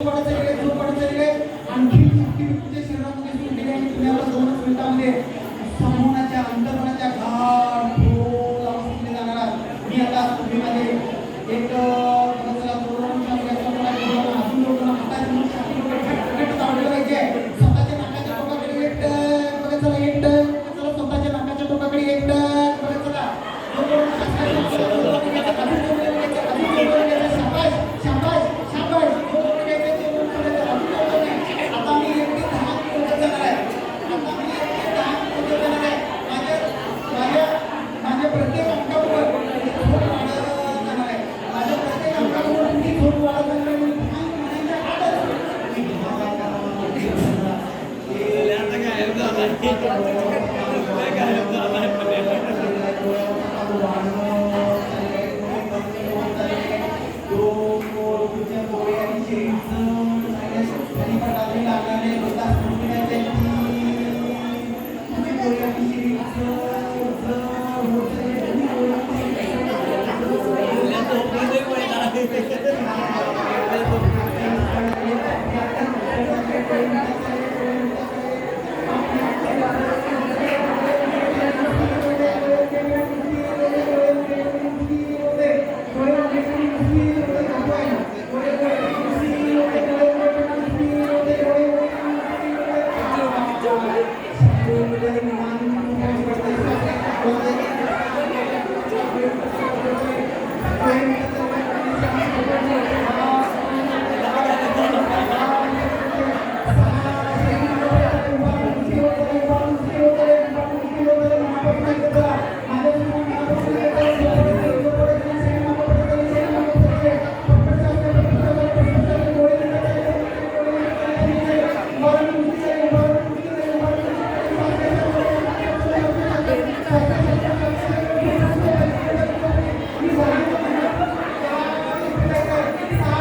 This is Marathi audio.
आणखी तुमच्या शरीरामध्ये सुटलेली आणि तुम्ही आता 2 मिनिटांमध्ये संपूर्णाच्या अंतर्मनाच्या घाट खोल अवस्थेमध्ये जाणार. मी आता तुम्हीमध्ये एक चला जोरात हातून लोकांना हाताची घट्ट दाबलं पाहिजे. स्वतःच्या नाकाच्या टोकाकडे एकटक बघा चला एकटक चला स्वतःच्या नाकाच्या टोकाकडे एकटक बघा चला शाबाश शाबाश शाबाश माझ्या प्रत्येक अंकावर माझ्या प्रत्येक अंकावर तुम्ही थोडं वाढत जाणार.